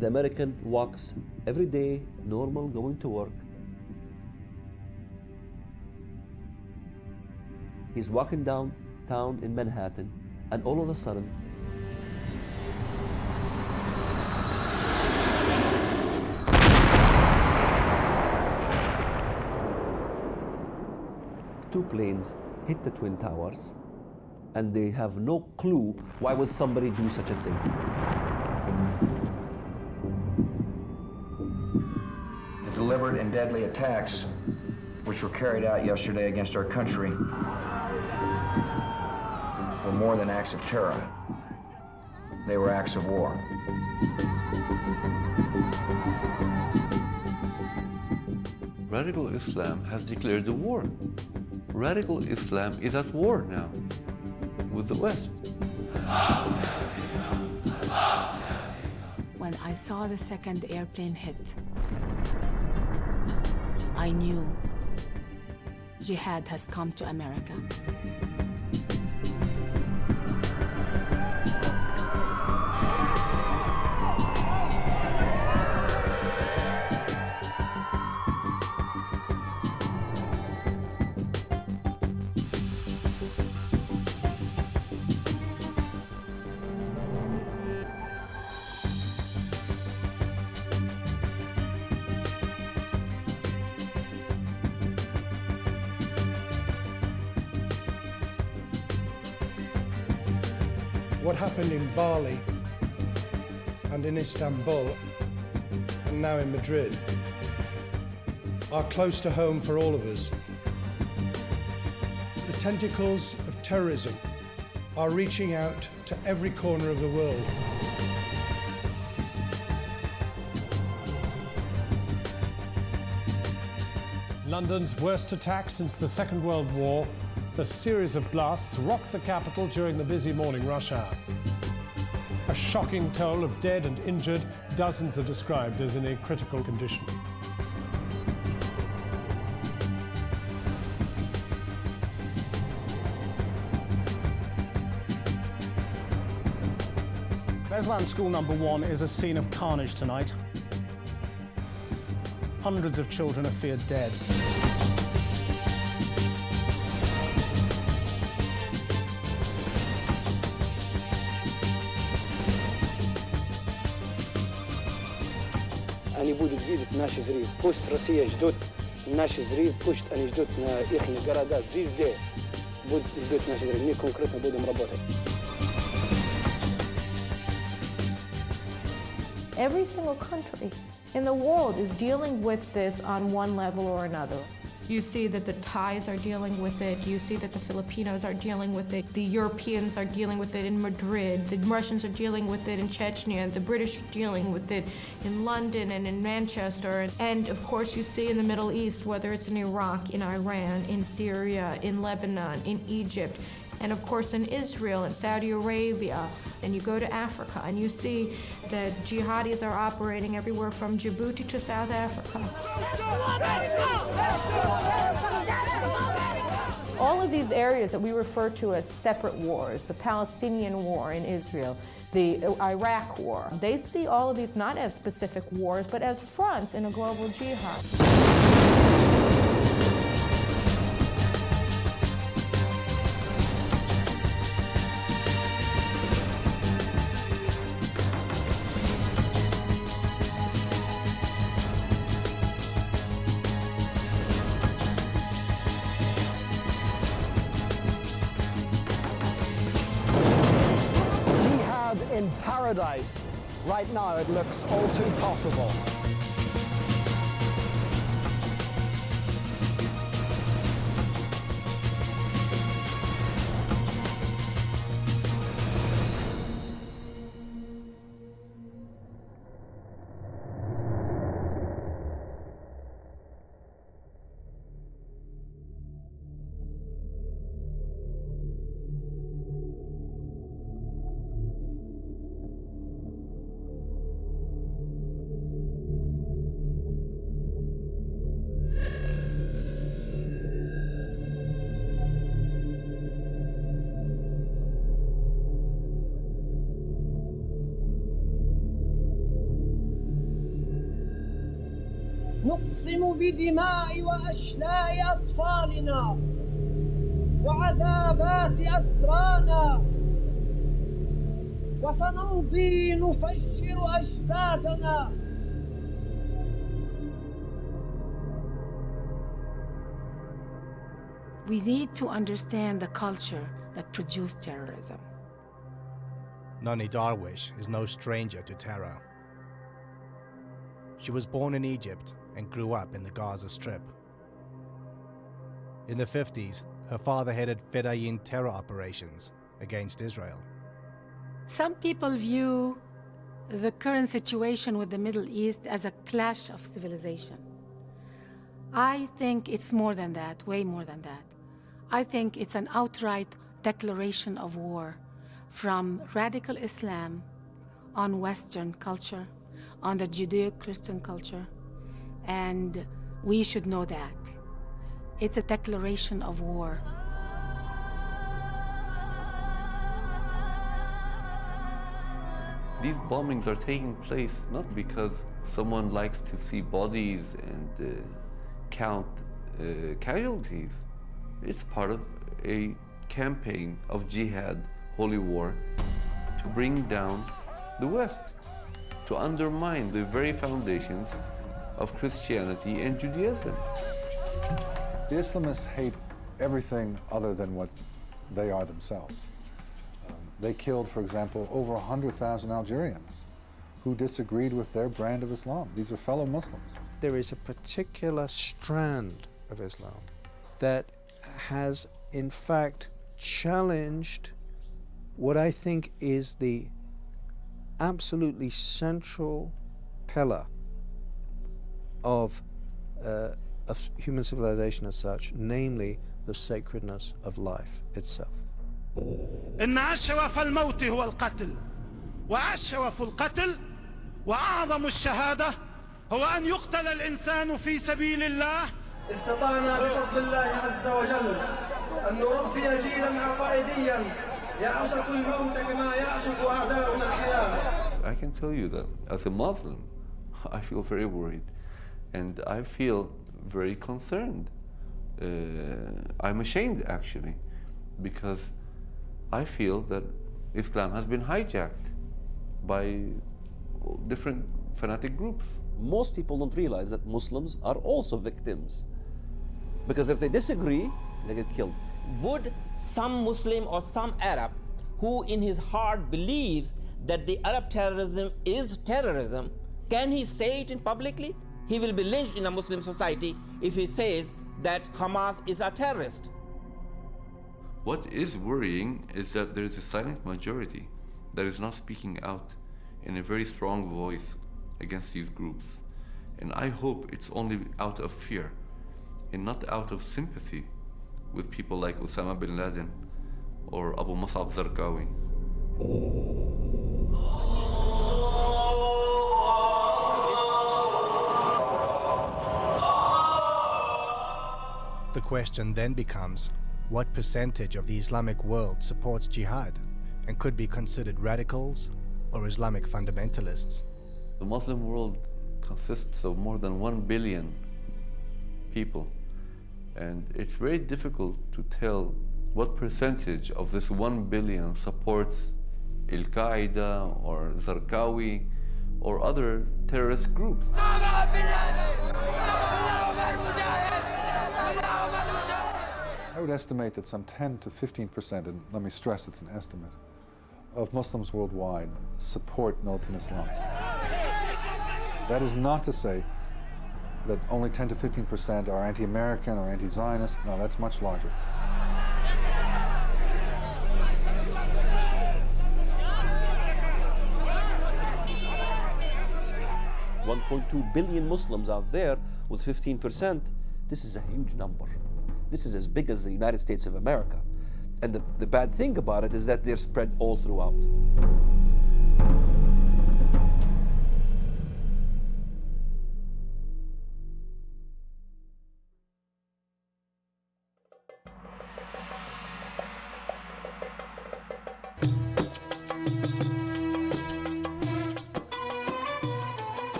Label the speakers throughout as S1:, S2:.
S1: The American walks every day, normal, going to work. He's walking downtown in Manhattan, and all of a sudden, two planes hit the Twin Towers, and they have no clue why would somebody do such a thing.
S2: The deliberate and deadly attacks which were carried out yesterday against our country were more than acts of terror. They were acts of war.
S3: Radical Islam has declared the war. Radical Islam is at war now with the West.
S4: When I saw the second airplane hit, I knew jihad has come to America.
S5: What happened in Bali and in Istanbul and now in Madrid are close to home for all of us. The tentacles of terrorism are reaching out to every corner of the world.
S6: London's worst attack since the Second World War, a series of blasts rocked the capital during the busy morning rush hour. A shocking toll of dead and injured, dozens are described as in a critical condition.
S7: Beslan School number 1 is a scene of carnage tonight. Hundreds of children are feared dead.
S8: Они будут видеть наши зрители. Пусть Россия ждет наши зрители, пусть они ждут на их города, везде будут ждать наши зрители. Мы конкретно будем работать.
S9: Every single country in the world is dealing with this on one level or another. You see that the Thais are dealing with it. You see that the Filipinos are dealing with it. The Europeans are dealing with it in Madrid. The Russians are dealing with it in Chechnya. The British are dealing with it in London and in Manchester. And of course, you see in the Middle East, whether it's in Iraq, in Iran, in Syria, in Lebanon, in Egypt, and of course in Israel and Saudi Arabia. And you go to Africa and you see that jihadis are operating everywhere from Djibouti to South Africa. All of these areas that we refer to as separate wars, the Palestinian war in Israel, the Iraq war, they see all of these not as specific wars, but as fronts in a global jihad.
S7: In paradise. Right now, it looks all too possible.
S10: نقسم بدماء وأشلاء أطفالنا وعذابات أسرانا وسنمضي نفجر أجسادنا.
S4: We need to understand the culture that produced terrorism.
S11: Nani Darwish is no stranger to terror. She was born in Egypt and grew up in the Gaza Strip. In the 50s, her father headed Fedayeen terror operations against Israel.
S4: Some people view the current situation with the Middle East as a clash of civilization. I think it's more than that, way more than that. I think it's an outright declaration of war from radical Islam on Western culture, on the Judeo-Christian culture, and we should know that. It's a declaration of war.
S3: These bombings are taking place not because someone likes to see bodies and count casualties. It's part of a campaign of jihad, holy war, to bring down the West, to undermine the very foundations of Christianity and Judaism.
S12: The Islamists hate everything other than what they are themselves. They killed, for example, over 100,000 Algerians who disagreed with their brand of Islam. These are fellow Muslims.
S13: There is a particular strand of Islam that has, in fact, challenged what I think is the absolutely central pillar of human civilization as such, namely the sacredness of life itself.
S14: إن أشرف الموت هو القتل وأشرف القتل وأعظم الشهادة هو أن يقتل الإنسان في سبيل الله.
S15: استطعنا بفضل الله عز وجل أن نربي جيلا عقائديا يعشق الموت كما يعشق أعداؤنا الحياة.
S3: I can tell you that as a Muslim, I feel very worried and I feel very concerned. I'm ashamed actually, because I feel that Islam has been hijacked by different fanatic groups.
S1: Most people don't realize that Muslims are also victims, because if they disagree, they get killed.
S16: Would some Muslim or some Arab who in his heart believes that the Arab terrorism is terrorism, can he say it in publicly? He will be lynched in a Muslim society if he says that Hamas is a terrorist.
S3: What is worrying is that there is a silent majority that is not speaking out in a very strong voice against these groups. And I hope it's only out of fear and not out of sympathy with people like Osama bin Laden or Abu Musab Zarqawi.
S11: The question then becomes, what percentage of the Islamic world supports jihad and could be considered radicals or Islamic fundamentalists?
S3: The Muslim world consists of more than 1 billion people, and it's very difficult to tell what percentage of this 1 billion supports Al-Qaeda or Zarqawi or other terrorist groups.
S12: I would estimate that some 10 to 15%, and let me stress it's an estimate, of Muslims worldwide support militant Islam. That is not to say that only 10 to 15% are anti-American or anti-Zionist. No, that's much larger.
S1: $1.2 billion Muslims out there with 15%. This is a huge number. This is as big as the United States of America. And the bad thing about it is that they're spread all throughout.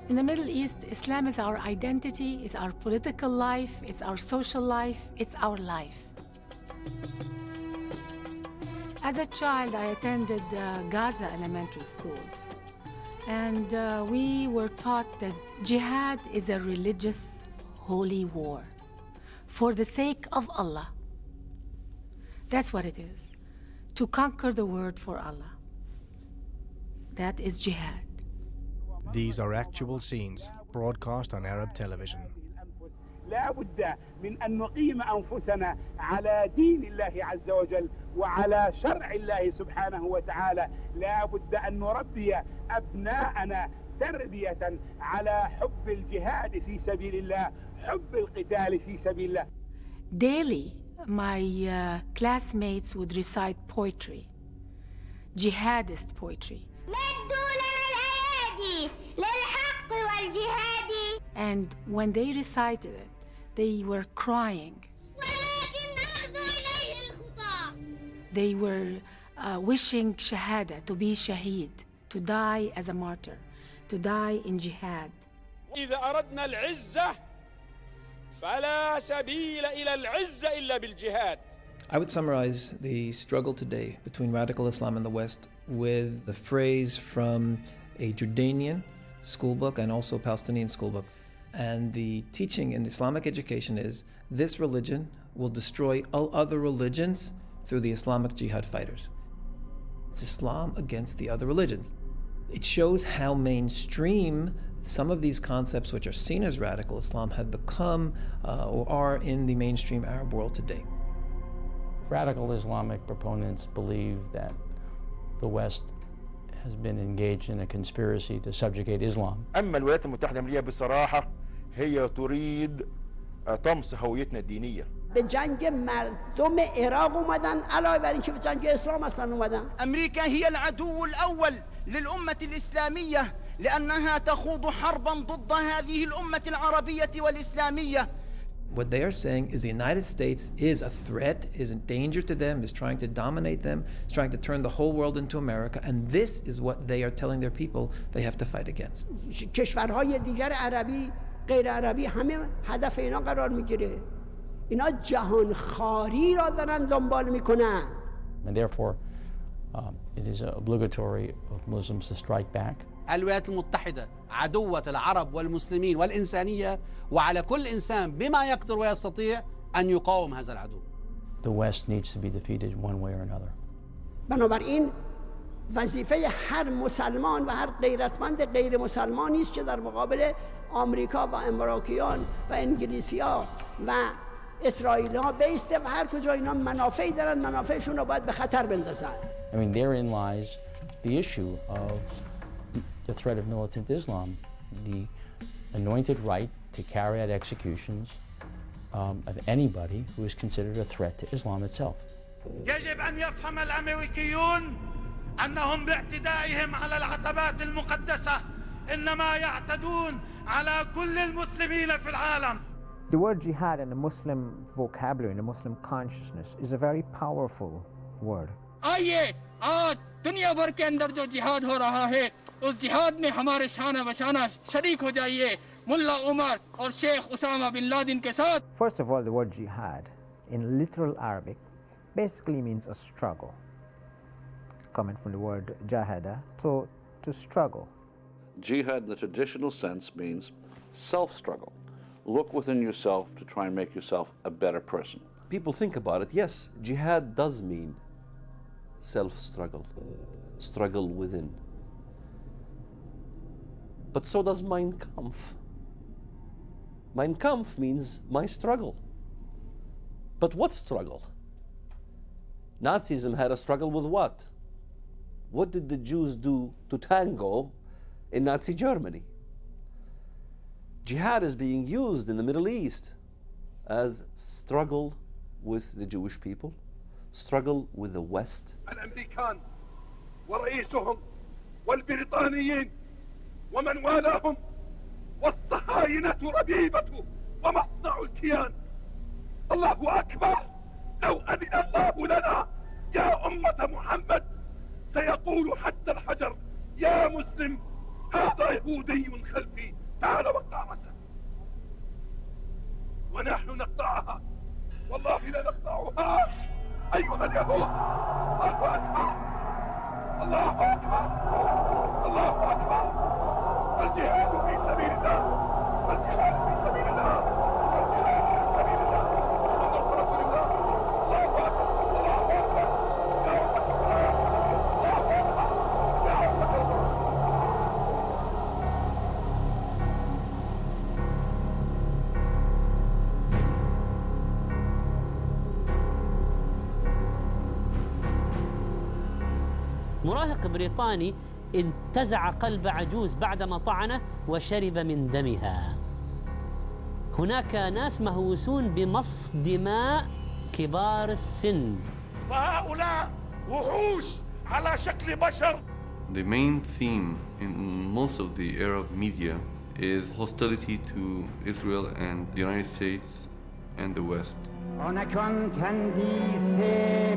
S4: In the Middle East, Islam is our identity, it's our political life, it's our social life, it's our life. As a child, I attended Gaza elementary schools, and we were taught that jihad is a religious, holy war for the sake of Allah. That's what it is, to conquer the world for Allah. That is jihad.
S11: These are actual scenes broadcast on Arab television.
S17: لا بد من أن نقيم أنفسنا على دين الله عز وجل وعلى شرع الله سبحانه وتعالى. لا بد أن نربي أبناءنا تربية على حب الجهاد في سبيل الله، حب القتال في سبيل الله.
S4: Daily, my classmates would recite poetry, jihadist poetry. And when they recited it, they were crying. They were wishing shahada, to be shaheed, to die as a martyr, to die in jihad.
S17: إذا أردنا العزة فلا سبيل إلى العزة إلا بالجهاد.
S18: I would summarize the struggle today between radical Islam and the West with the phrase from a Jordanian schoolbook and also Palestinian schoolbook. And the teaching in Islamic education is this religion will destroy all other religions through the Islamic jihad fighters. It's Islam against the other religions. It shows how mainstream some of these concepts which are seen as radical Islam have become or are in the mainstream Arab world today.
S19: Radical Islamic proponents believe that the West has been engaged in a conspiracy to subjugate Islam.
S20: أما الولايات المتحدة الأمريكية بصراحة هي تريد طمس هويتنا الدينية.
S10: به جنگ مردم عراق اومدن علاوه بر اینکه به جنگ اسلام اصلا اومدن.
S21: امریکا هي العدو الاول للامه الاسلاميه لانها تخوض حربا ضد هذه الامه العربيه والاسلاميه.
S18: What they are saying is the United States is a threat, is a danger to them, is trying to dominate them, is trying to turn the whole world into America, and this is what they are telling their people they have to fight against.
S10: کشورهای دیگر عربی غیر عربی همه هدف اینا قرار میگیره. اینا جهان خاری را دارن دنبال میکنن.
S19: And therefore, it is obligatory of Muslims to strike back.
S22: الولايات المتحدة عدوة العرب والمسلمين والإنسانية وعلى كل إنسان بما يقدر ويستطيع أن يقاوم هذا العدو.
S19: The West needs to be defeated one way or another.
S10: بنابراین وظیفه هر مسلمان و هر غیرتمند غیر مسلمانی است که در مقابل آمریکا و امریکیان و انگلیسی‌ها و اسرائیل‌ها بیسته و هر کجا اینا منافعی دارن منافعشون رو باید به خطر بندازن.
S19: I mean, therein lies the issue of the threat of militant Islam, the anointed right to carry out executions of anybody who is considered a threat to Islam itself.
S14: يجب أن يفهم الأمريكيون أنهم باعتدائهم على العتبات المقدسة إنما يعتدون على كل المسلمين في العالم.
S23: The word jihad in the Muslim vocabulary, in the Muslim consciousness, is a very powerful word.
S24: आइए आज दुनिया भर के अंदर जो जिहाद हो रहा है उस जिहाद में हमारे शाना बशाना शरीक हो जाइए मुल्ला उमर और शेख उसामा बिन लादेन के साथ.
S23: First of all, the word jihad in literal Arabic basically means a struggle, coming from the word jahada, to struggle.
S25: Jihad in the traditional sense means self-struggle. Look within yourself to try and make yourself a better person.
S1: People think about it, yes, jihad does mean self-struggle, struggle within. But so does Mein Kampf. Mein Kampf means my struggle. But what struggle? Nazism had a struggle with what? What did the Jews do to tango in Nazi Germany? Jihad is being used in the Middle East as struggle with the Jewish people, struggle with the West.
S17: الأمريكان ورئيسهم والبريطانيين ومن والاهم والصهاينة ربيبة ومصنع الكيان. الله أكبر لو أذن الله لنا يا أمة محمد سيقول حتى الحجر يا مسلم هذا يهودي خلفي
S2: وجهه. الله أكبر الله أكبر الله أكبر. الجهاد في سبيل الله الجهاد في سبيل الله الجهاد في سبيل الله النصرة لله. الله أكبر الله أكبر. يا أمة القرآن الله أكبر يا أمة القرآن.
S5: مراهق بريطاني انتزع قلب عجوز بعدما طعنه وشرب من دمها. هناك ناس مهووسون بمص دماء كبار السن.
S2: فهؤلاء وحوش على شكل بشر.
S3: The main theme in most of the Arab media is hostility to Israel and the United States and the West.
S6: آنکان تندیس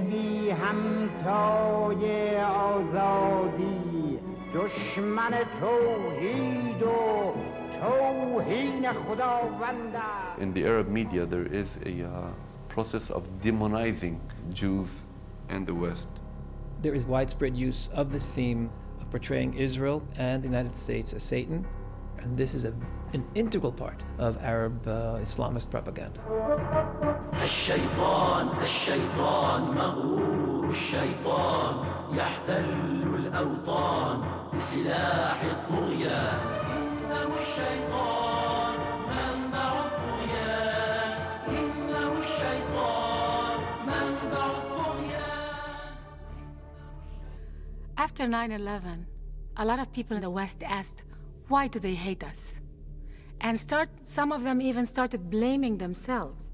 S6: بی همتای آزادی دشمن توحید و توهین خداوند.
S3: In the Arab media, there is a process of demonizing Jews and the West.
S18: There is widespread use of this theme of portraying Israel and the United States as Satan, and this is an integral part of Arab Islamist propaganda.
S5: الشيطان الشيطان مغرور الشيطان يحتل الأوطان بسلاح الطغيان. إنه الشيطان منبع الطغيان إنه الشيطان منبع الطغيان.
S4: After 9/11, a lot of people in the West asked, why do they hate us? And some of them even started blaming themselves,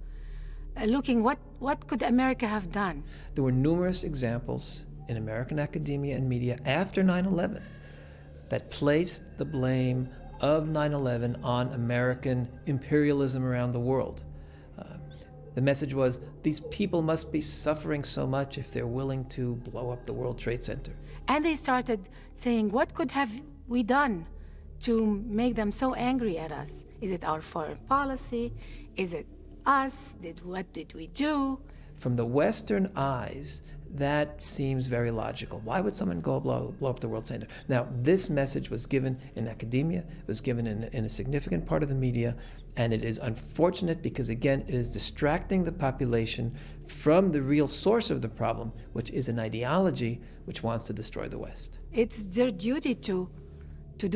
S4: looking what could America have done?
S18: There were numerous examples in American academia and media after 9/11 that placed the blame of 9/11 on American imperialism around the world. The message was, these people must be suffering so much if they're willing to blow up the World Trade Center.
S4: And they started saying, what could have we done to make them so angry at us? Is it our foreign policy? Is it us? What did we do?
S18: From the Western eyes, that seems very logical. Why would someone go blow up the World Center? Now, this message was given in academia, it was given in a significant part of the media, and it is unfortunate because, again, it is distracting the population from the real source of the problem, which is an ideology which wants to destroy the West.
S4: It's their duty to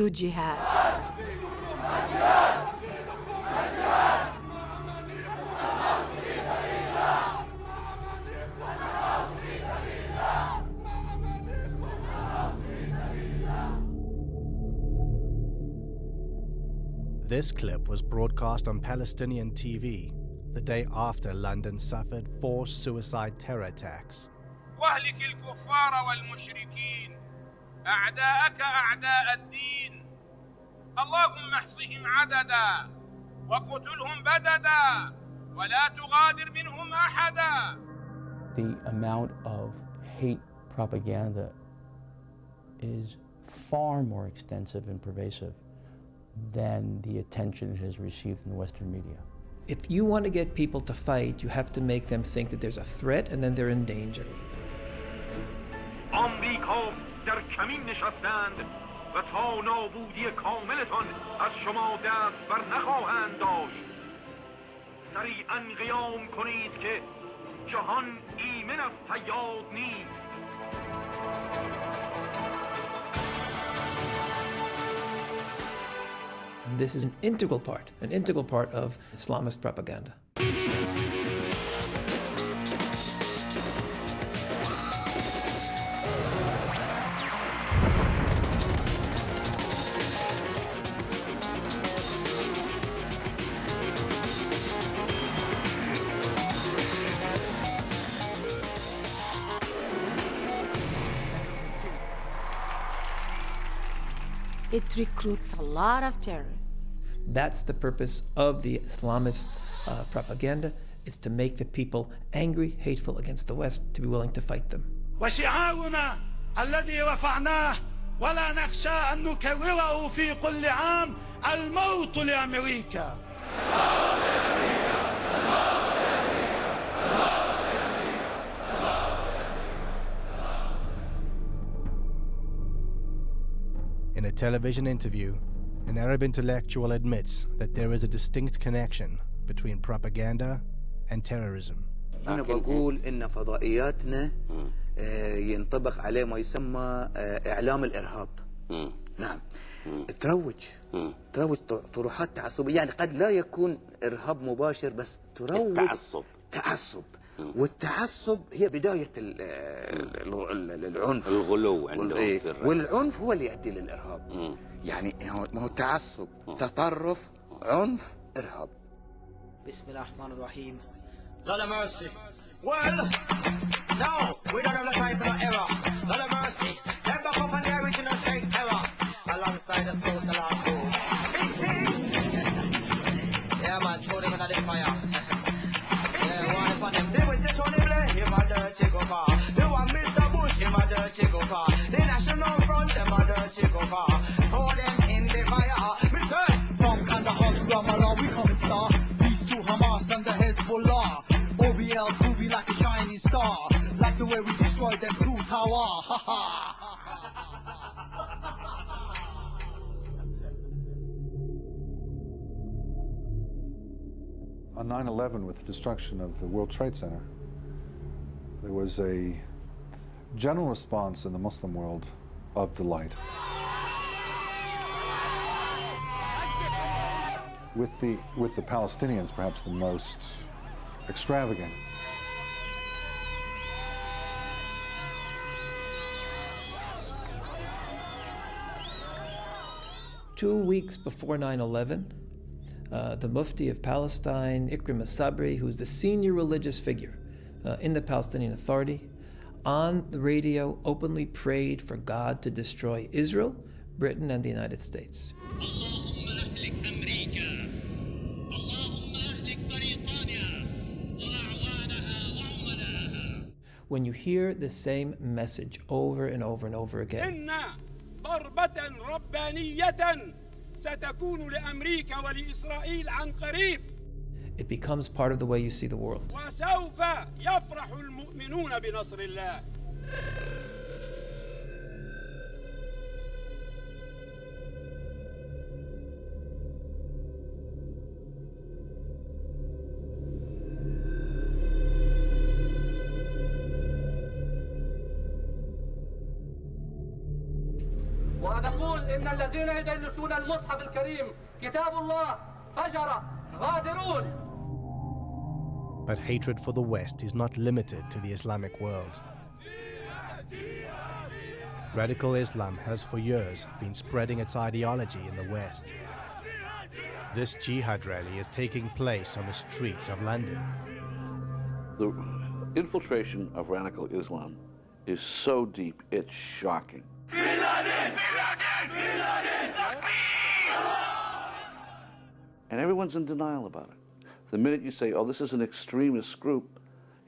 S4: do jihad.
S11: This clip was broadcast on Palestinian TV the day after London suffered 4 suicide terror attacks.
S8: واهلك الكفار والمشركين أعداءك أعداء الدين اللهم احصهم عددا وقتلهم بددا ولا تغادر منهم أحدا.
S19: The amount of hate propaganda is far more extensive and pervasive than the attention it has received in the Western media.
S18: If you want to get people to fight, you have to make them think that there's a threat and then they're in danger.
S8: آمریکا در کمین نشستند و تا نابودی کاملتان از شما دست بر نخواهند داشت. سریعاً قیام کنید که جهان ایمن از صیاد نیست.
S18: And this is an integral part of Islamist propaganda.
S4: It recruits a lot of terrorists.
S18: That's the purpose of the Islamists' propaganda, is to make the people angry, hateful against the West, to be willing to fight them.
S14: وشعارنا الذي رفعناه ولا نخشى أن نكرره في كل عام الموت لأمريكا.
S11: a television interview, an Arab intellectual admits that there is a distinct connection between propaganda and terrorism.
S7: أنا بقول إن فضائياتنا ينطبق عليه ما يسمى إعلام الإرهاب. نعم. تروج طروحات تعصبية، يعني قد لا يكون إرهاب مباشر بس تروج تعصب. والتعصب هي بداية العنف،
S9: الغلو عندهم،
S7: والعنف هو اللي يؤدي للإرهاب. يعني ما هو تعصب، تطرف، عنف، إرهاب.
S21: بسم الله الرحمن الرحيم. Lord of mercy. Well, no, we don't have the time for no error. Lord of mercy. Them back up on the original straight terror. Alongside the social art group. Big things. Yeah, man, throw them in the fire. Yeah, one for them. They will say Tony Blair, him a dirty go far. They want Mr. Bush, him a dirty go far. The National Front, them a dirty go far. Throw them in the fire. Mr.
S13: From Kandahar to Ramallah, we come and star. Peace to Hamas and the Hezbollah. OBL groovy like a shining star. Like the way we destroyed them through Tower. Ha ha.
S12: On 9/11, with the destruction of the World Trade Center, there was a general response in the Muslim world of delight. With the Palestinians perhaps the most extravagant.
S18: Two weeks before 9/11, the Mufti of Palestine, Ikrim al-Sabri, who's the senior religious figure in the Palestinian Authority, on the radio openly prayed for God to destroy Israel, Britain, and the United States. When you hear the same message over and over and over again,
S17: ضربة ربانية ستكون لأمريكا ولإسرائيل عن قريب.
S18: It becomes part of the way you see the world.
S17: وسوف يفرح المؤمنون بنصر الله.
S15: ونقول إن الذين يدنسون المصحف الكريم كتاب الله فجر غادرون.
S11: But hatred for the West is not limited to the Islamic world. Radical Islam has for years been spreading its ideology in the West. This jihad rally is taking place on the streets of London.
S25: The infiltration of radical Islam is so deep, it's shocking. And everyone's in denial about it. The minute you say, oh, this is an extremist group,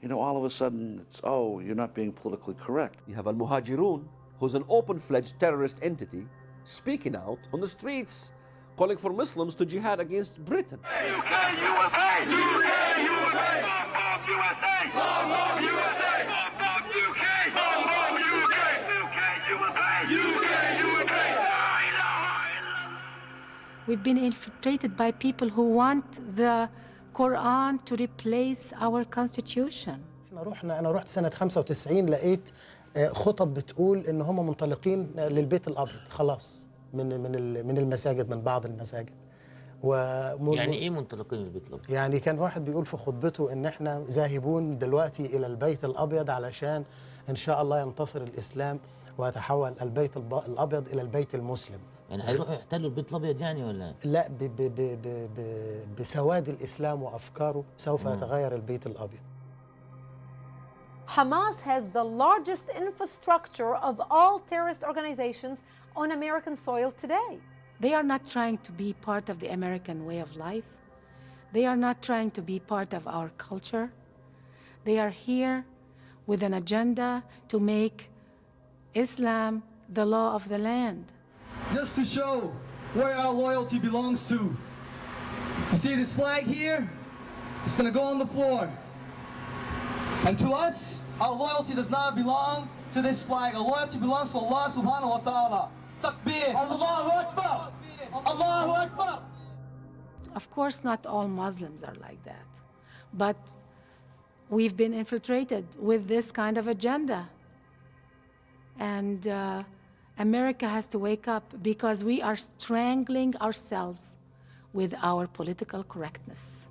S25: you know, all of a sudden it's, oh, you're not being politically correct.
S1: You have Al-Muhajirun, who's an open-fledged terrorist entity, speaking out on the streets, calling for Muslims to jihad against Britain.
S2: UK, you will pay! UK, you will pay! Bomb USA! Bomb USA! Bomb UK! Bomb UK! UK, you will pay! UK, you will pay!
S4: We've been infiltrated by people who want the Quran to replace our constitution.
S16: أنا رحت سنة 95 لقيت خطب بتقول إن هم منطلقين للبيت الأبيض خلاص من المساجد، من بعض المساجد.
S26: يعني إيه منطلقين للبيت الأبيض؟
S16: يعني كان واحد بيقول في خطبته إن إحنا ذاهبون دلوقتي إلى البيت الأبيض علشان إن شاء الله ينتصر الإسلام ويتحول البيت الأبيض إلى البيت المسلم.
S26: يعني هيروحوا يحتلوا البيت الأبيض يعني ولا؟
S16: لا، بسواد الإسلام وأفكاره سوف يتغير البيت الأبيض.
S27: Hamas has the largest infrastructure of all terrorist organizations on American soil today.
S4: They are not trying to be part of the American way of life. They are not trying to be part of our culture. They are here with an agenda to make Islam the law of the land.
S15: Just to show where our loyalty belongs to. You see this flag here? It's going to go on the floor. And to us, our loyalty does not belong to this flag. Our loyalty belongs to Allah subhanahu wa ta'ala. Takbir! Allahu Akbar! Allahu Akbar!
S4: Of course, not all Muslims are like that, but we've been infiltrated with this kind of agenda. And America has to wake up, because we are strangling ourselves with our political correctness.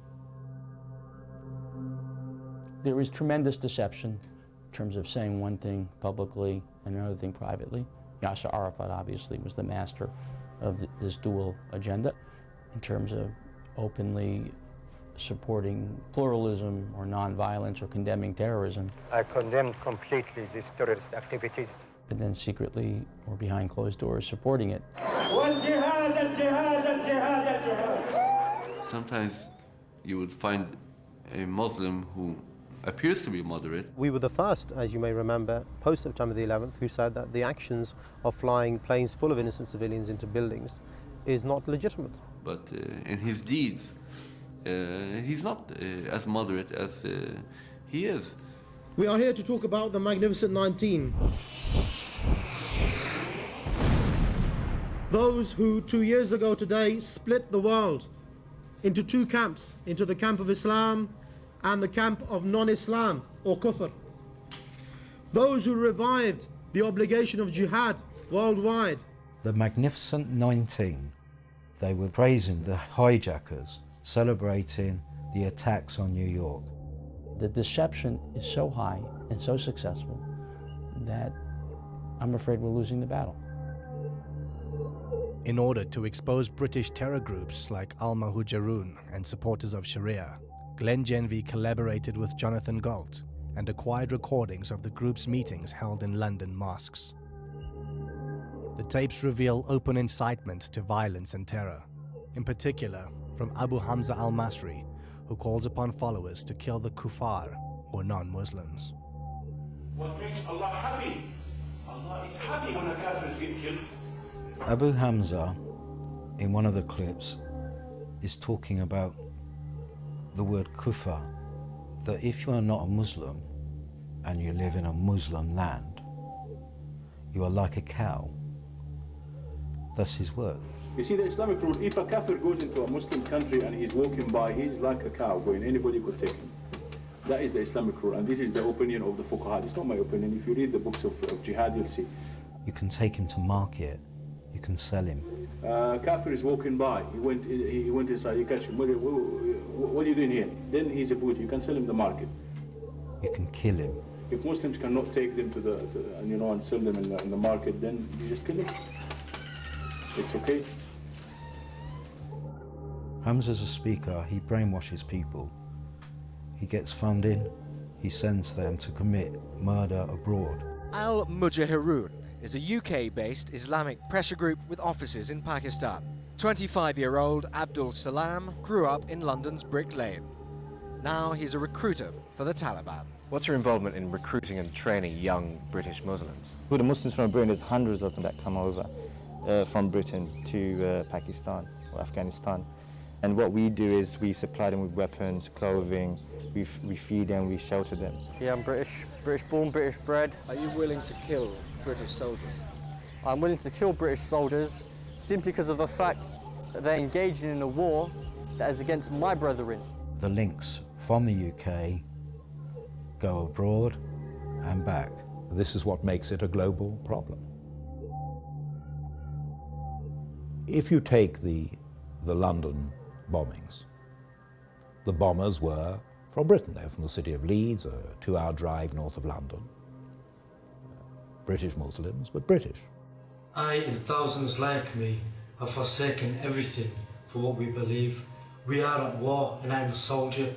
S19: There is tremendous deception in terms of saying one thing publicly and another thing privately. Yasser Arafat obviously was the master of this dual agenda in terms of openly supporting pluralism or nonviolence or condemning terrorism.
S6: I condemn completely these terrorist activities.
S19: And then secretly or behind closed doors supporting it.
S3: Sometimes you would find a Muslim who appears to be moderate.
S9: We were the first, as you may remember, post-September the 11th, who said that the actions of flying planes full of innocent civilians into buildings is not legitimate.
S3: But in his deeds, he's not as moderate as he is.
S9: We are here to talk about the Magnificent 19. Those who 2 years ago today split the world into two camps, into the camp of Islam and the camp of non-Islam or kufr. Those who revived the obligation of jihad worldwide.
S10: The Magnificent 19, they were praising the hijackers, celebrating the attacks on New York.
S19: The deception is so high and so successful that I'm afraid we're losing the battle.
S11: In order to expose British terror groups like Al-Muhajirun and supporters of Sharia, Glenn Genvey collaborated with Jonathan Galt and acquired recordings of the group's meetings held in London mosques. The tapes reveal open incitement to violence and terror, in particular from Abu Hamza al-Masri, who calls upon followers to kill the kuffar, or non-Muslims.
S8: What makes Allah happy? Allah is happy when a kafir is getting killed.
S10: Abu Hamza, in one of the clips, is talking about the word kufar, that if you are not a Muslim and you live in a Muslim land, you are like a cow. That's his word.
S20: You see the Islamic rule, if a kafir goes into a Muslim country and he's walking by, he's like a cow going, anybody could take him. That is the Islamic rule, and this is the opinion of the fuqaha. It's not my opinion. If you read the books of jihad, you'll see.
S10: You can take him to market, you can sell him.
S20: Kafir is walking by, he went inside, you catch him, what are you doing here? Then he's a boot, you can sell him the market.
S10: You can kill him.
S20: If Muslims cannot take them and sell them in the market, then you just kill them. It's okay.
S10: Hamza's a speaker, he brainwashes people. He gets funding, he sends them to commit murder abroad.
S22: Al-Mujahirun is a UK-based Islamic pressure group with offices in Pakistan. 25-year-old Abdul Salam grew up in London's Brick Lane. Now he's a recruiter for the Taliban.
S23: What's your involvement in recruiting and training young British Muslims?
S24: For the Muslims from Britain, there's hundreds of them that come over from Britain to Pakistan or Afghanistan. And what we do is we supply them with weapons, clothing, we feed them, we shelter them.
S28: Yeah, I'm British born, British bred.
S22: Are you willing to kill British soldiers?
S28: I'm willing to kill British soldiers simply because of the fact that they're engaging in a war that is against my brethren.
S10: The links from the UK go abroad and back.
S29: This is what makes it a global problem. If you take the London bombings, the bombers were from Britain. They're from the city of Leeds, a 2-hour drive north of London. British Muslims, but British.
S30: I and thousands like me have forsaken everything for what we believe. We are at war and I'm a soldier.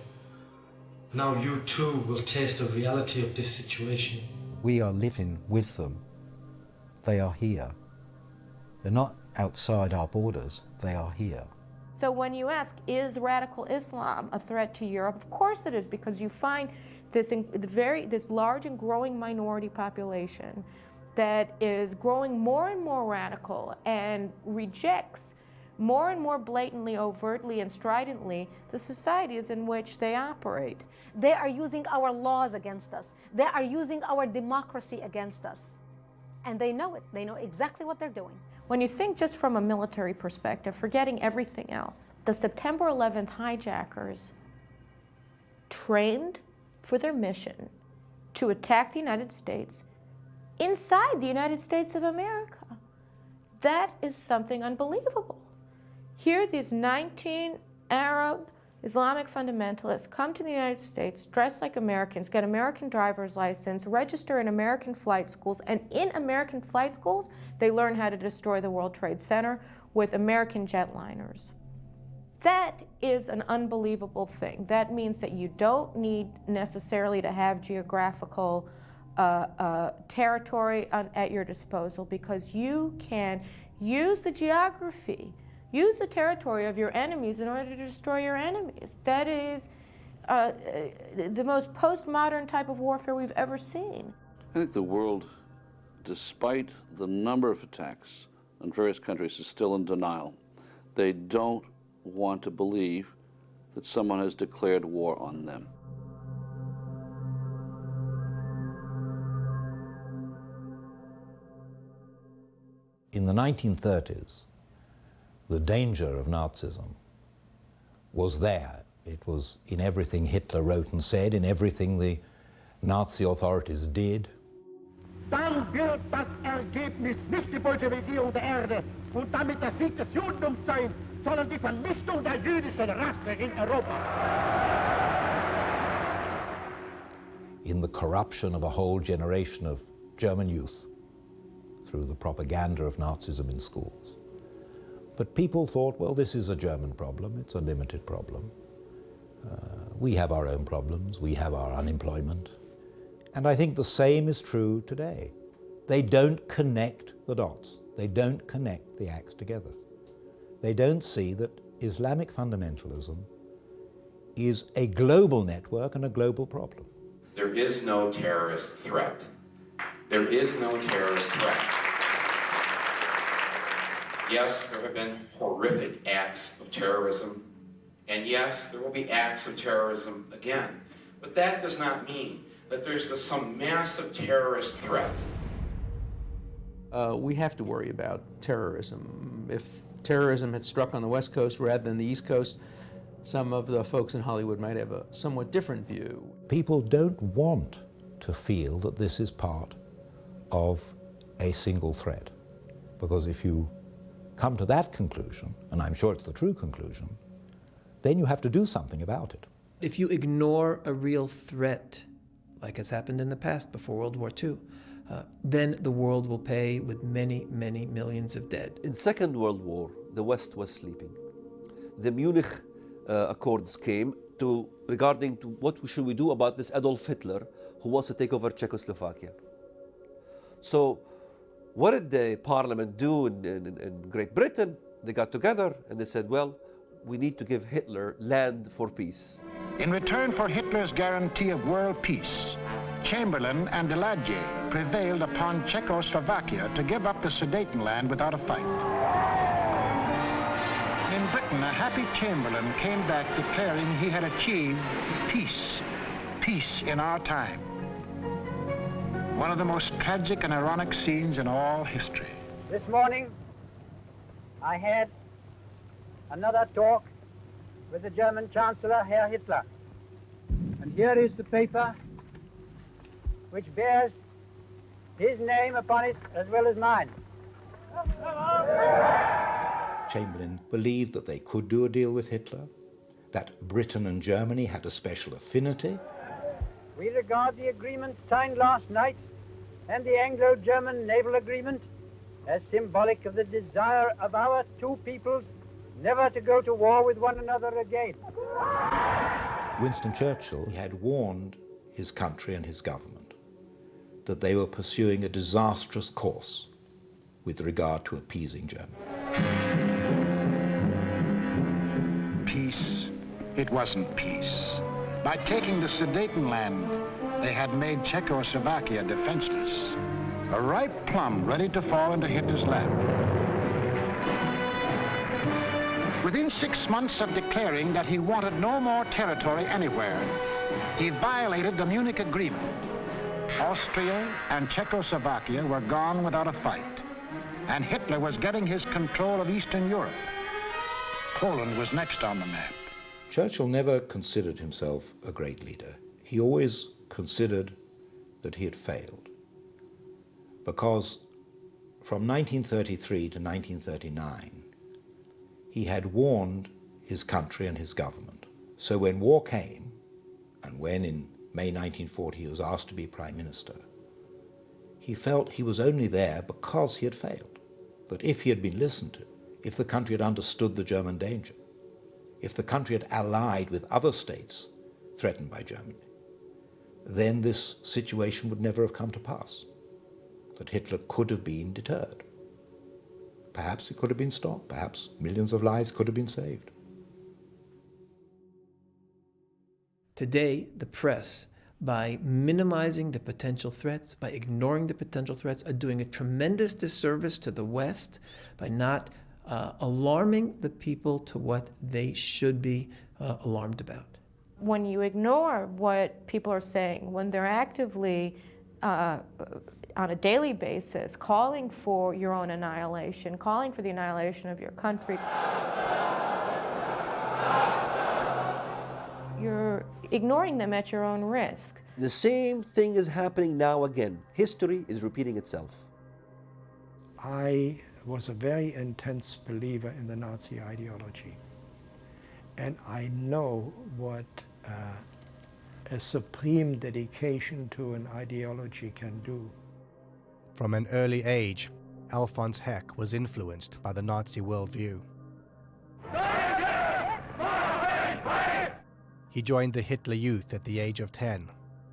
S30: Now you too will taste the reality of this situation.
S10: We are living with them. They are here. They're not outside our borders, they are here.
S31: So when you ask, is radical Islam a threat to Europe? Of course it is, because you find this large and growing minority population that is growing more and more radical and rejects more and more blatantly, overtly, and stridently the societies in which they operate.
S27: They are using our laws against us. They are using our democracy against us. And they know it. They know exactly what they're doing.
S31: when you think just from a military perspective, forgetting everything else, the September 11th hijackers trained for their mission to attack the United States inside the United States of America. That is something unbelievable. Here, these 19 Arab Islamic fundamentalists come to the United States, dress like Americans, get American driver's license, register in American flight schools, and in American flight schools, they learn how to destroy the World Trade Center with American jetliners. That is an unbelievable thing. That means that you don't need necessarily to have geographical territory at your disposal, because you can use the geography, use the territory of your enemies in order to destroy your enemies. That is the most postmodern type of warfare we've ever seen.
S1: I think the world, despite the number of attacks on various countries, is still in denial. They don't want to believe that someone has declared war on them.
S29: In the 1930s, the danger of Nazism was there. It was in everything Hitler wrote and said, in everything the Nazi authorities did.
S2: Dann wird das Ergebnis nicht die Bolschewisierung der Erde und damit der Sieg des Judentums sein, sondern die Vernichtung der jüdischen Rasse in Europa.
S29: In the corruption of a whole generation of German youth through the propaganda of Nazism in schools. But people thought, well, this is a German problem, it's a limited problem. We have our own problems, we have our unemployment. And I think the same is true today. They don't connect the dots. They don't connect the acts together. They don't see that Islamic fundamentalism is a global network and a global problem.
S5: There is no terrorist threat. There is no terrorist threat. Yes, there have been horrific acts of terrorism, and yes, there will be acts of terrorism again. But that does not mean that there's just some massive terrorist threat.
S7: We have to worry about terrorism. If terrorism had struck on the West Coast rather than the East Coast, some of the folks in Hollywood might have a somewhat different view.
S29: People don't want to feel that this is part of a single threat, because if you come to that conclusion, and I'm sure it's the true conclusion, then you have to do something about it.
S12: If you ignore a real threat, like has happened in the past before World War II, then the world will pay with many, many millions of dead.
S13: In Second World War, the West was sleeping. The Munich Accords came regarding to what should we do about this Adolf Hitler who wants to take over Czechoslovakia. So what did the parliament do in Great Britain? They got together and they said, well, we need to give Hitler land for peace.
S2: In return for Hitler's guarantee of world peace, Chamberlain and Daladier prevailed upon Czechoslovakia to give up the Sudetenland without a fight. In Britain, a happy Chamberlain came back declaring he had achieved peace, peace in our time. One of the most tragic and ironic scenes in all history.
S14: This morning, I had another talk with the German Chancellor, Herr Hitler. And here is the paper which bears his name upon it as well as mine.
S29: Chamberlain believed that they could do a deal with Hitler, that Britain and Germany had a special affinity.
S14: We regard the agreement signed last night and the Anglo-German naval agreement as symbolic of the desire of our two peoples never to go to war with one another again.
S29: Winston Churchill had warned his country and his government that they were pursuing a disastrous course with regard to appeasing Germany.
S2: Peace, it wasn't peace. By taking the Sudetenland, they had made Czechoslovakia defenseless, a ripe plum ready to fall into Hitler's lap. Within 6 months of declaring that he wanted no more territory anywhere, he violated the Munich Agreement. Austria and Czechoslovakia were gone without a fight. and Hitler was getting his control of Eastern Europe. Poland was next on the map.
S29: Churchill never considered himself a great leader. He always considered that he had failed, because from 1933 to 1939, he had warned his country and his government. So when war came, and when in May 1940 he was asked to be Prime Minister, he felt he was only there because he had failed. That if he had been listened to, if the country had understood the German danger, if the country had allied with other states threatened by Germany, then this situation would never have come to pass. That Hitler could have been deterred. Perhaps it could have been stopped. Perhaps millions of lives could have been saved.
S12: Today, the press, by minimizing the potential threats, by ignoring the potential threats, are doing a tremendous disservice to the West by not alarming the people to what they should be alarmed about.
S31: When you ignore what people are saying, when they're actively, on a daily basis, calling for your own annihilation, calling for the annihilation of your country, you're ignoring them at your own risk.
S13: The same thing is happening now again. History is repeating itself.
S3: I was a very intense believer in the Nazi ideology. And I know what a supreme dedication to an ideology can do.
S11: From an early age, Alphonse Heck was influenced by the Nazi worldview. He joined the Hitler Youth at the age of 10,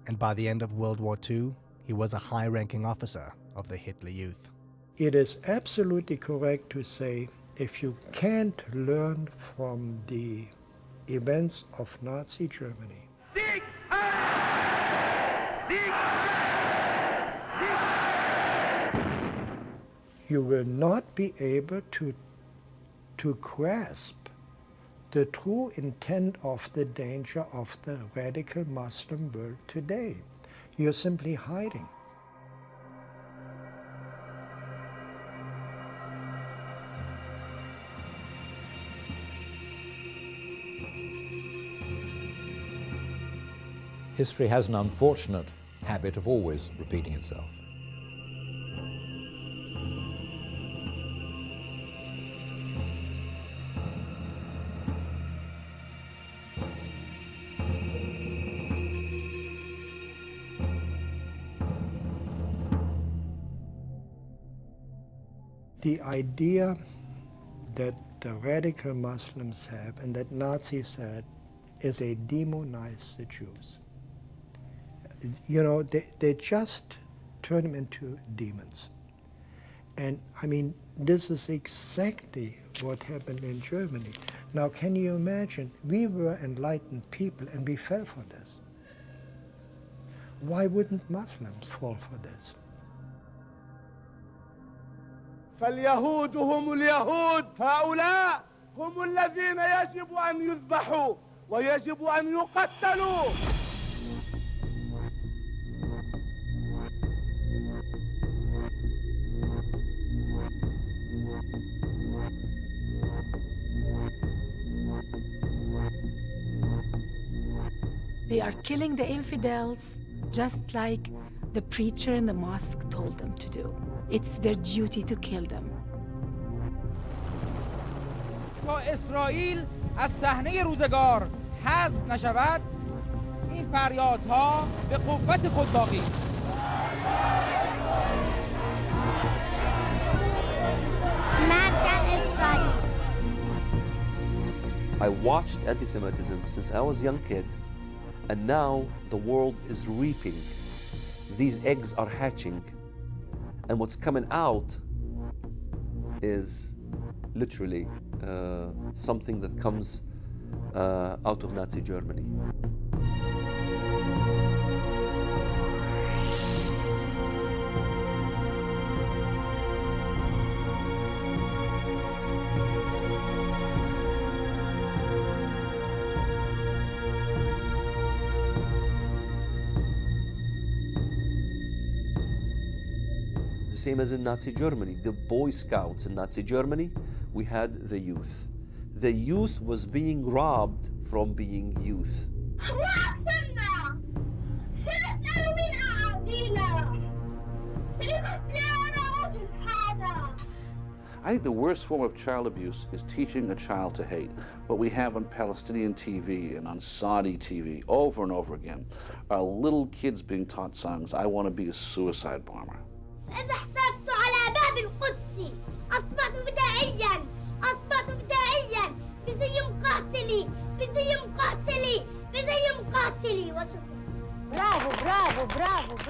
S11: and by the end of World War II, he was a high-ranking officer of the Hitler Youth.
S3: It is absolutely correct to say, if you can't learn from the events of Nazi Germany, you will not be able to grasp the true intent of the danger of the radical Muslim world today. You're simply hiding.
S29: History has an unfortunate habit of always repeating itself.
S3: The idea that the radical Muslims have and that Nazis had is they demonize the Jews. You know, they just turn them into demons. And I mean, this is exactly what happened in Germany. Now, can you imagine? We were enlightened people and we fell for this. Why wouldn't Muslims fall for this?
S4: فاليهود هم اليهود هؤلاء هم الذين يجب أن يذبحوا ويجب أن يقتلوا.
S6: They are killing the infidels just like the preacher in the mosque told them to do. It's their duty to kill them.
S9: تا اسرائیل از صحنه روزگار حذف نشود، این فریادها به قوت خود باقی.
S13: I watched anti-Semitism since I was a young kid, and now the world is reaping. These eggs are hatching, and what's coming out is literally something that comes out of Nazi Germany. The same as in Nazi Germany. The Boy Scouts in Nazi Germany, we had the youth. The youth was being robbed from being youth.
S1: I think the worst form of child abuse is teaching a child to hate. What we have on Palestinian TV and on Saudi TV over and over again are little kids being taught songs, I want to be a suicide bomber.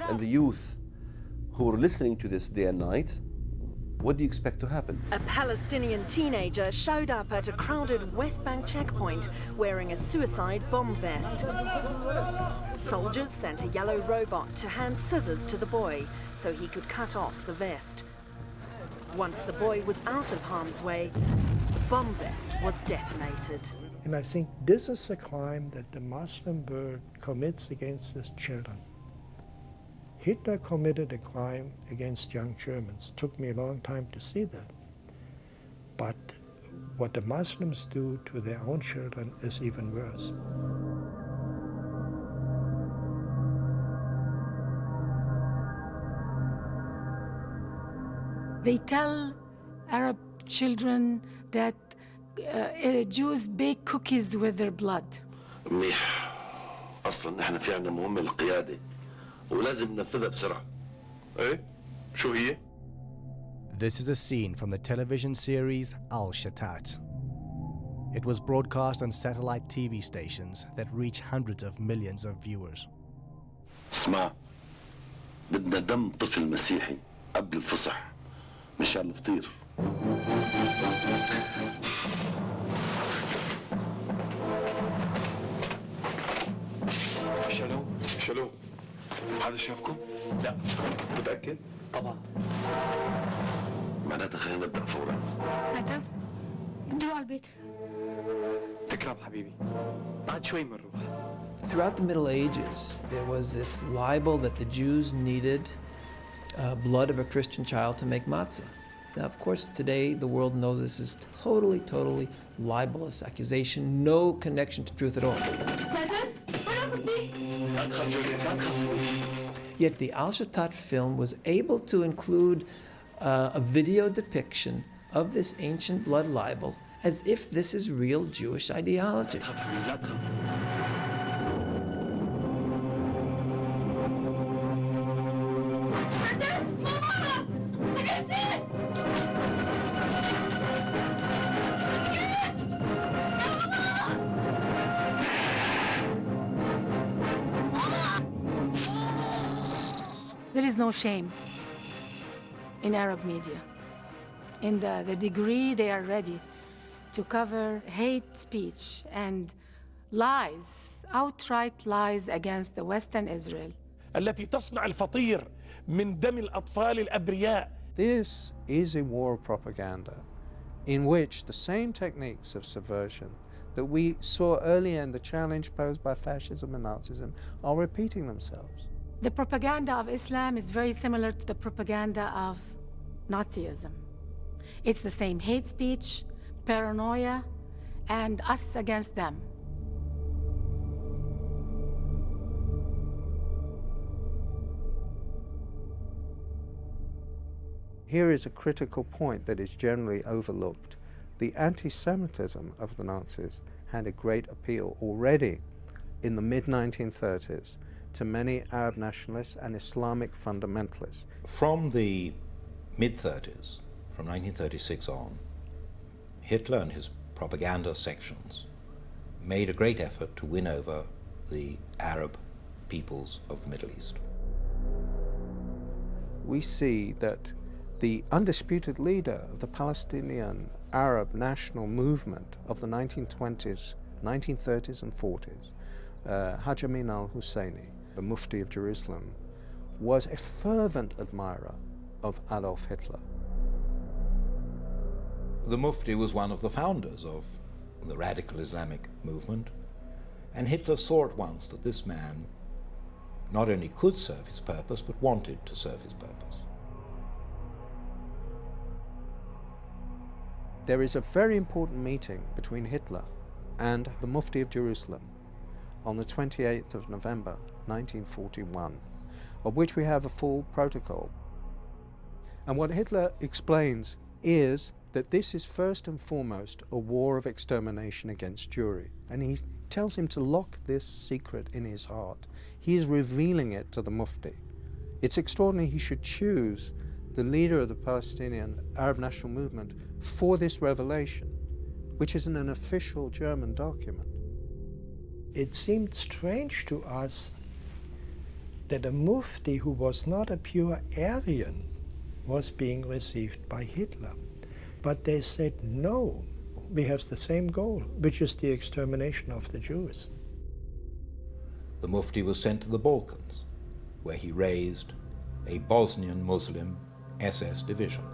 S13: And the youth who are listening to this day and night, what do you expect to happen?
S8: A Palestinian teenager showed up at a crowded West Bank checkpoint wearing a suicide bomb vest. Soldiers sent a yellow robot to hand scissors to the boy so he could cut off the vest. Once the boy was out of harm's way, the bomb vest was detonated.
S3: And I think this is a crime that the Muslim world commits against its children. Hitler committed a crime against young Germans. Took me a long time to see that. But what the Muslims do to their own children is even worse.
S6: They tell Arab children that Jews bake cookies with their blood.
S15: منيح. أصلاً نحن في عنا مهمة للقيادة ولازم ننفذها بسرعة. إيه؟ شو هي؟
S11: This is a scene from the television series Al-Shatat. It was broadcast on satellite TV stations that reach hundreds of millions of viewers.
S15: اسمع، بدنا دم طفل مسيحي قبل الفصح مشان الفطير. شالوم هذا شافكم؟ لا. متأكد؟ طبعا. معناتها خلينا نبدأ فورا.
S8: مدام ادوا على البيت.
S15: تكرم حبيبي. بعد شوي بنروح.
S12: Throughout the Middle Ages, there was this libel that the Jews needed blood of a Christian child to make matzah. Now, of course, today the world knows this is totally libelous accusation, no connection to truth at all. Yet the Al-Shatat film was able to include a video depiction of this ancient blood libel as if this is real Jewish ideology.
S6: There is no shame in Arab media. In the degree they are ready to cover hate speech and lies, outright lies against the Western Israel.
S16: التي تصنع الفطير من دم الأطفال الأبرياء.
S7: This is a war of propaganda in which the same techniques of subversion that we saw earlier in the challenge posed by fascism and Nazism are repeating themselves.
S6: The propaganda of Islam is very similar to the propaganda of Nazism. It's the same hate speech, paranoia, and us against them.
S7: Here is a critical point that is generally overlooked. The anti-Semitism of the Nazis had a great appeal already in the mid-1930s to many Arab nationalists and Islamic fundamentalists.
S29: From the mid-30s, from 1936 on, Hitler and his propaganda sections made a great effort to win over the Arab peoples of the Middle East.
S7: We see that the undisputed leader of the Palestinian Arab national movement of the 1920s, 1930s and 40s, Haj Amin al-Husseini, the Mufti of Jerusalem, was a fervent admirer of Adolf Hitler.
S29: The Mufti was one of the founders of the radical Islamic movement, and Hitler saw at once that this man not only could serve his purpose, but wanted to serve his purpose.
S7: There is a very important meeting between Hitler and the Mufti of Jerusalem on the 28th of November 1941, of which we have a full protocol. And what Hitler explains is that this is first and foremost a war of extermination against Jewry. And he tells him to lock this secret in his heart. He is revealing it to the Mufti. It's extraordinary he should choose the leader of the Palestinian Arab National Movement for this revelation, which is in an official German document.
S3: It seemed strange to us that a Mufti who was not a pure Aryan was being received by Hitler. But they said, no, we have the same goal, which is the extermination of the Jews.
S29: The Mufti was sent to the Balkans, where he raised a Bosnian Muslim SS division.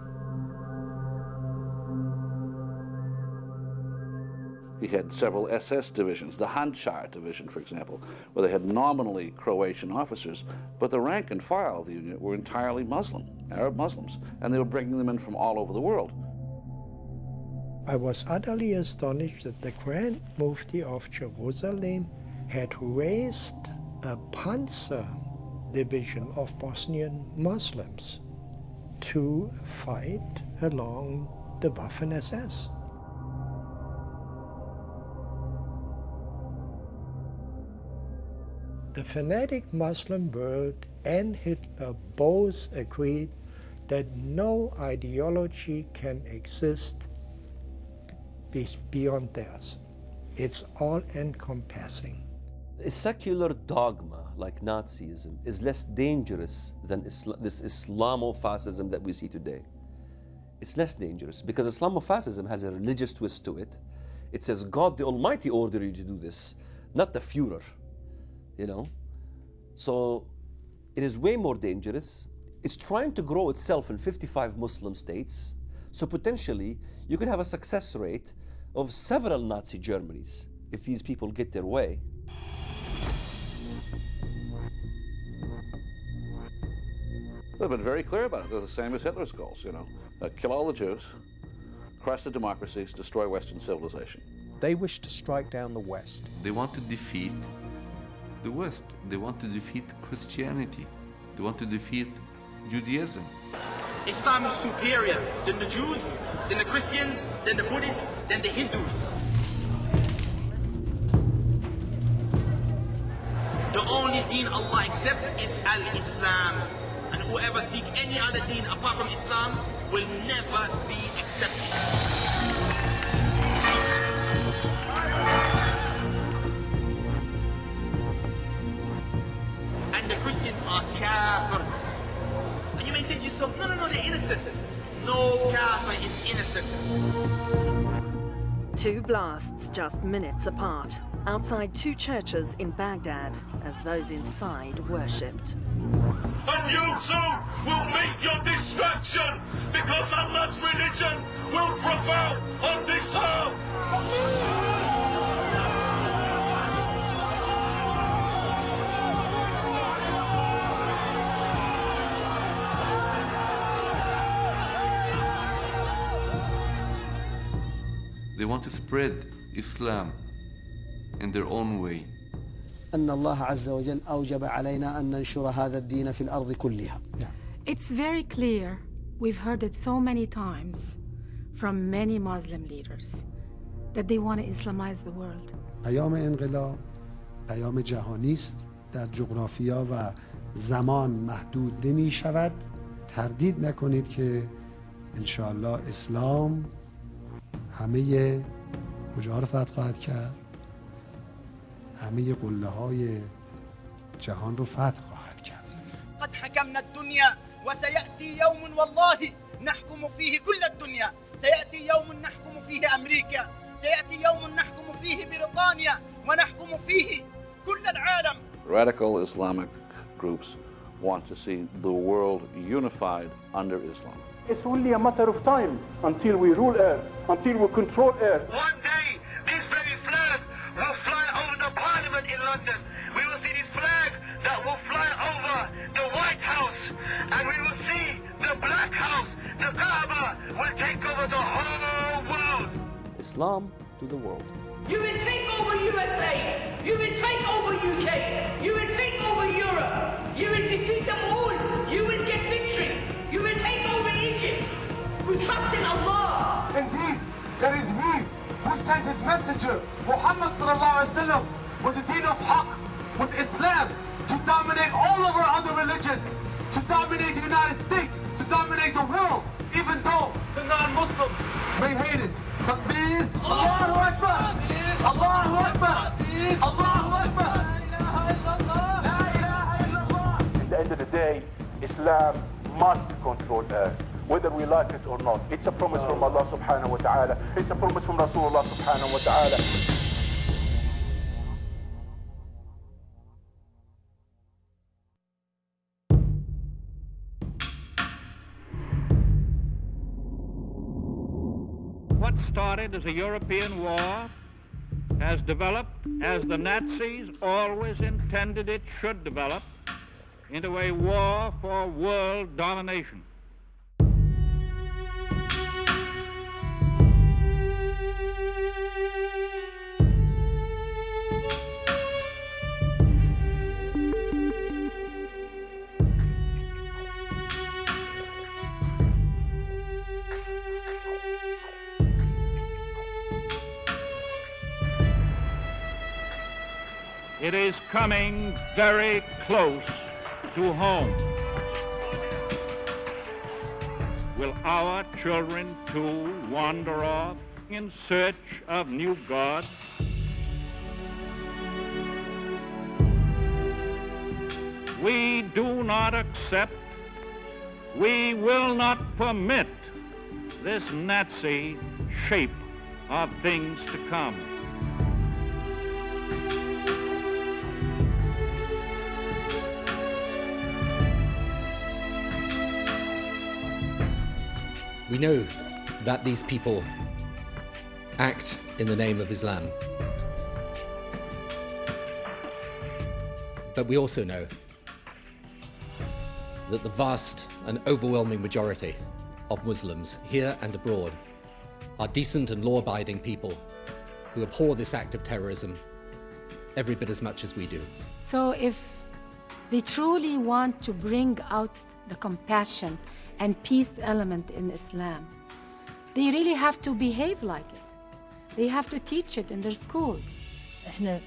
S1: He had several SS divisions, the Handschar division, for example, where they had nominally Croatian officers, but the rank and file of the unit were entirely Muslim, Arab Muslims, and they were bringing them in from all over the world.
S3: I was utterly astonished that the Grand Mufti of Jerusalem had raised a Panzer division of Bosnian Muslims to fight along the Waffen-SS. The fanatic Muslim world and Hitler both agreed that no ideology can exist beyond theirs. It's all-encompassing.
S13: A secular dogma like Nazism is less dangerous than this Islamofascism that we see today. It's less dangerous because Islamofascism has a religious twist to it. It says God the Almighty ordered you to do this, not the Führer. You know, so it is way more dangerous. It's trying to grow itself in 55 Muslim states. So potentially you could have a success rate of several Nazi Germanys if these people get their way.
S1: They've been very clear about it. They're the same as Hitler's goals, you know. Kill all the Jews, crush the democracies, destroy Western civilization.
S7: They wish to strike down the West.
S17: They want to defeat the West. They want to defeat Christianity. They want to defeat Judaism.
S18: Islam is superior than the Jews, than the Christians, than the Buddhists, than the Hindus. The only deen Allah accepts is Al-Islam. And whoever seek any other deen apart from Islam will never be accepted. And the Christians are kafirs. And you may say to yourself, no, they're innocent. No kafir is innocent.
S8: Two blasts just minutes apart, outside two churches in Baghdad, as those inside worshipped.
S15: And you too will meet your destruction, because Allah's religion will prevail on this earth.
S17: They want to spread Islam in their own way.
S19: أن الله عز وجل أوجب علينا أن ننشر هذا الدين في الأرض كلها.
S6: It's very clear. We've heard it so many times from many Muslim leaders that they want to Islamize the world.
S19: پیام انقلاب پیام جهانی است، در جغرافیا و زمان محدود نمی شود. تردید نکنید که ان شاء الله اسلام همه کجا رو فتح خواهد کرد؟ همه قله های جهان رو فتح خواهد کرد.
S18: قد حكمنا الدنيا وسيأتي يوم والله نحكم فيه كل الدنيا. سيأتي يوم نحكم فيه أمريكا، سيأتي يوم نحكم فيه بريطانيا، ونحكم فيه كل العالم.
S1: Radical Islamic groups want to see the world unified under Islam.
S4: It's only a matter of time until we rule Earth, until we control Earth.
S15: One day, this very flag will fly over the Parliament in London. We will see this flag that will fly over the White House, and we will see the Black House, the Kaaba, will take over the whole world.
S13: Islam to the world.
S15: You will take over USA. You will take over UK. You will take over Europe. You will defeat them all. You will get victory. You will take over Egypt. We trust in Allah.
S10: Indeed, there is He who sent His messenger, Muhammad sallallahu alaihi wasallam, with the deen of Haqq, with Islam, to dominate all of our other religions, to dominate the United States, to dominate the world, even though the non-Muslims may hate it. Takbir, Allahu Akbar, Allahu Akbar, Allahu Akbar, La ilaha illallah.
S4: At the end of the day, Islam must control earth, whether we like it or not. It's a promise from Allah subhanahu wa ta'ala. It's a promise from Rasulullah subhanahu wa ta'ala.
S20: What started as a European war has developed, as the Nazis always intended it should develop, into a war for world domination. It is coming very close to home. Will our children too wander off in search of new gods? We do not accept, we will not permit this Nazi shape of things to come.
S21: We know that these people act in the name of Islam. But we also know that the vast and overwhelming majority of Muslims here and abroad are decent and law-abiding people who abhor this act of terrorism every bit as much as we do.
S6: So if they truly want to bring out the compassion and peace element in Islam, they really have to behave like it. They have to teach it in their schools.
S22: احنا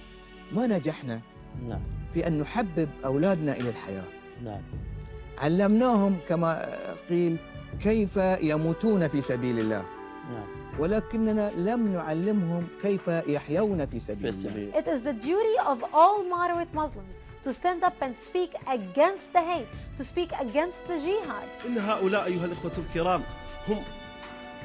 S22: ما نجحنا في أن نحبب أولادنا إلى الحياة. علمناهم كما قيل كيف يموتون في سبيل الله. ولكننا لم نعلمهم كيف يحيون في سبيل الله.
S10: It is the duty of all moderate Muslims to stand up and speak against the hate, to speak against the jihad.
S23: إن هؤلاء أيها الإخوة الكرام هم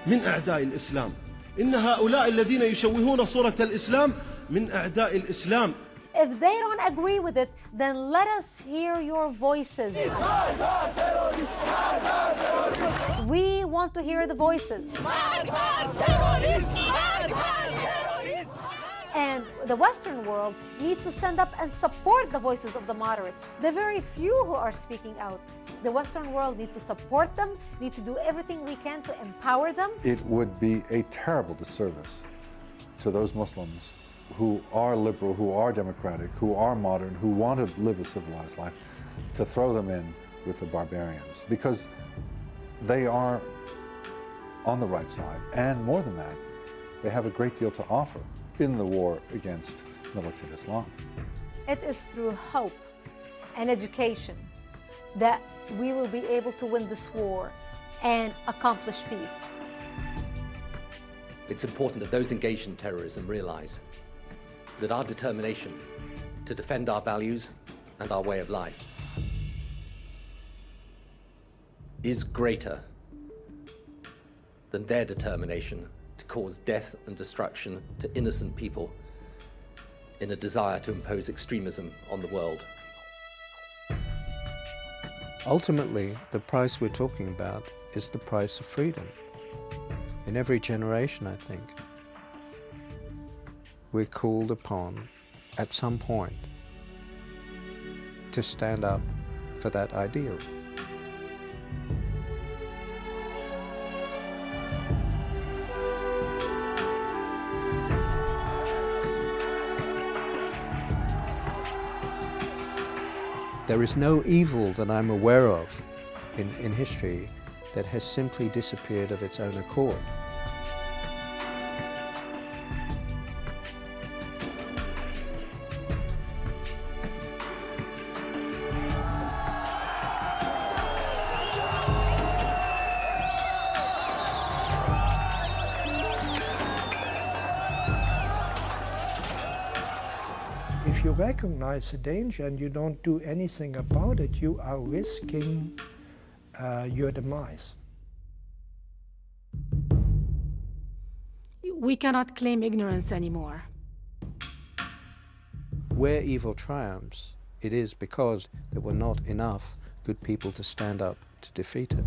S23: من أعداء الإسلام. إن هؤلاء الذين يشوهون صورة الإسلام من أعداء الإسلام.
S10: If they don't agree with it, then let us hear your voices. We want to hear the voices. And the Western world need to stand up and support the voices of the moderate, the very few who are speaking out. The Western world need to support them, need to do everything we can to empower them.
S24: It would be a terrible disservice to those Muslims who are liberal, who are democratic, who are modern, who want to live a civilized life, to throw them in with the barbarians, because they are on the right side, and more than that, they have a great deal to offer in the war against militant Islam.
S10: It is through hope and education that we will be able to win this war and accomplish peace.
S21: It's important that those engaged in terrorism realize that our determination to defend our values and our way of life is greater than their determination to cause death and destruction to innocent people in a desire to impose extremism on the world.
S7: Ultimately, the price we're talking about is the price of freedom. In every generation, I think, we're called upon at some point to stand up for that ideal. There is no evil that I'm aware of in history that has simply disappeared of its own accord.
S3: If you recognize the danger and you don't do anything about it, you are risking your demise.
S6: We cannot claim ignorance anymore.
S7: Where evil triumphs, it is because there were not enough good people to stand up to defeat it.